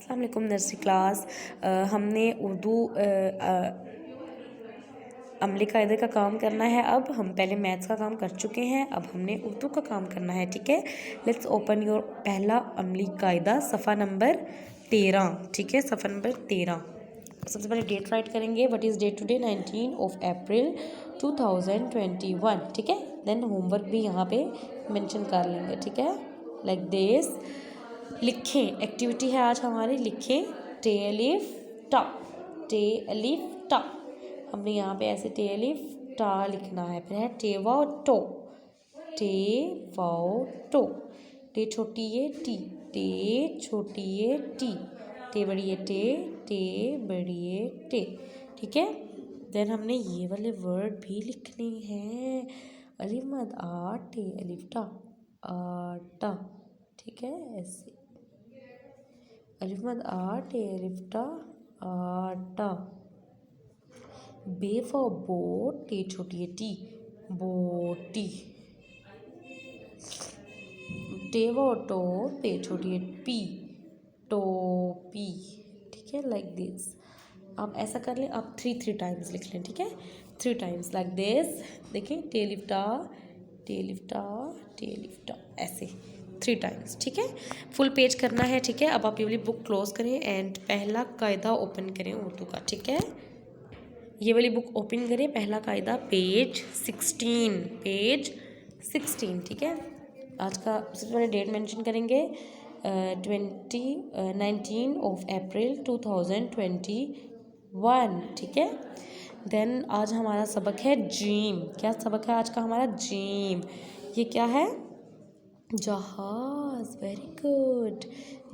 अस्सलाम वालेकुम nursery class. हमने उर्दू अमली कायदे का काम करना है। अब हम पहले मैथ्स का काम कर चुके हैं, अब हमने उर्दू का काम करना है। ठीक है, लेट्स ओपन योर पहला अमली कायदा सफ़ा नंबर 13। ठीक है, सफ़ा नंबर 13। सबसे पहले डेट राइट करेंगे। What is date today? 19 April 2021। ठीक है, देन होमवर्क भी यहाँ पे मेंशन कर लेंगे। ठीक है, लाइक दिस। लिखें, एक्टिविटी है आज हमारी, लिखें टे अलिफ टा, टे अलिफ टा। हमने यहाँ पे ऐसे टे अलिफ टा लिखना है। फिर है टे वाओ टो, टे वाओ टो। टे छोटी है टी, टे छोटी है टी, टे बड़ी है टे, टे बड़ी है टे। ठीक है, देन हमने ये वाले वर्ड भी लिखने हैं। अलिफ मद आ टे अलिफ टा, आटा। ठीक है, ऐसे अलिफ मद आ टे अलिफ टा, आटा। बे फॉर बोट, टे छोटी है टी, बोटी। टे वो टो, पे छोटी है पी, टोपी। ठीक है, लाइक दिस। आप ऐसा कर लें, आप थ्री टाइम्स लिख लें। ठीक है, 3 टाइम्स लाइक दिस। देखिए टे लिफ्टा, टे लिफ्टा, टे लिफ्टा, ऐसे 3 टाइम्स। ठीक है, फुल पेज करना है। ठीक है, अब आप ये वाली बुक क्लोज करें एंड पहला कायदा ओपन करें उर्दू का। ठीक है, ये वाली बुक ओपन करें, पहला कायदा पेज 16, पेज 16। ठीक है, आज का सबसे पहले डेट मेंशन करेंगे 19 अप्रैल 2021। ठीक है, देन आज हमारा सबक है जीम। क्या सबक है आज का हमारा? जीम। ये क्या है? जहाज। Very good.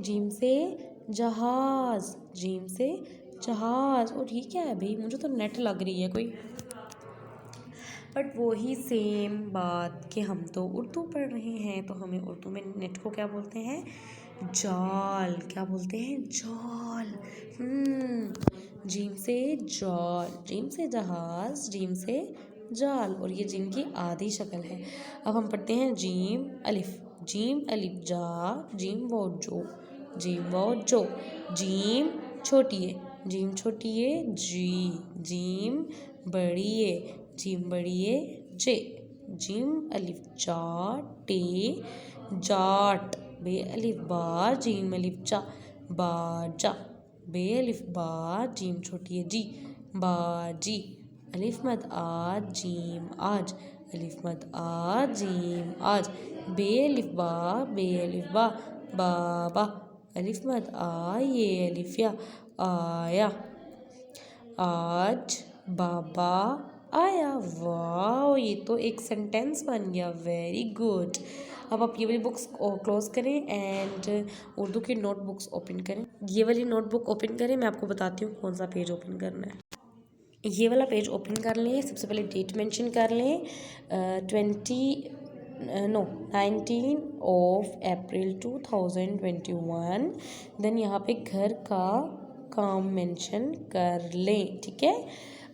जीम से जहाज, जीम से जहाज। और ये क्या है भाई? मुझे तो नेट लग रही है कोई, बट वही सेम बात कि हम तो उर्दू पढ़ रहे हैं, तो हमें उर्दू में नेट को क्या बोलते हैं? जाल। क्या बोलते हैं? जाल। जीम से जाल, जीम से जहाज, जीम से जाल। और ये जीम की आधी शक्ल है। अब हम पढ़ते हैं जीम अलिफ, जीम अलिफ जा, जीम वो जो, जीम वो जो। जीम छोटी है, जीम छोटी है जी, जीम बड़ी है, जीम बड़ी है जे। जीम अलिफ जा टे, जाट। बे अलिफ बा, जीम अलिफ जा, बाजा। बे अलिफ बा, जीम छोटी है जी, बाजी। अलिफ मद आ, जीम आज, अलिफ मद आ, जीम आज। बे अलिफ बा, बे अलिफ बा, बाबा। अलिफ मद आ, ये अलिफ या, आया। आज बाबा आया। वाह, ये तो एक सेंटेंस बन गया। Very good. अब आप ये वाली बुक्स क्लोज करें एंड उर्दू की नोटबुक्स ओपन करें। ये वाली नोटबुक ओपन करें, मैं आपको बताती हूँ कौन सा पेज ओपन करना है। ये वाला पेज ओपन कर लें। सबसे पहले डेट मेंशन कर लें 19 अप्रैल 2021। देन यहाँ पे घर का काम मेंशन कर लें। ठीक है,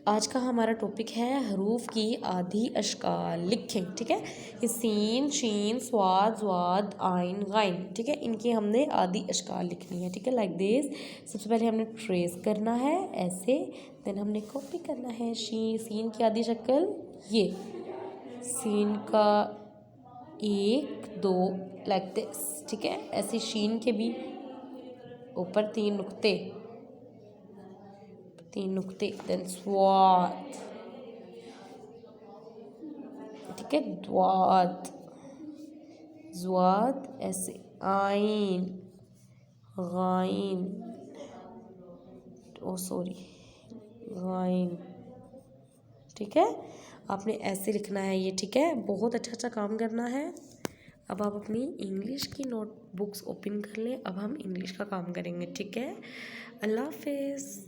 आज का हमारा टॉपिक है हरूफ की आधी अशकाल। लिखें। ठीक है, ये सीन शीन स्वाद ज्वाद आइन गाइन। ठीक है, इनकी हमने आधी अशकाल लिखनी है। ठीक है, लाइक दिस। सबसे पहले हमने ट्रेस करना है ऐसे, देन हमने कॉपी करना है। सीन की आधी शक्ल ये, सीन का 1 2 लाइक दिस। ठीक है, ऐसे शीन के भी ऊपर 3 नुक्ते, 3 नुक्ते। देन स्वाद। ठीक है, द्वाद, ज्वाद ऐसे। आइन, गाइन, ओ सॉरी गाइन। ठीक है, आपने ऐसे लिखना है ये। ठीक है, बहुत अच्छा काम करना है। अब आप अपनी इंग्लिश की नोटबुक्स ओपन कर लें। अब हम इंग्लिश का काम करेंगे। ठीक है, अल्लाह हाफिज़।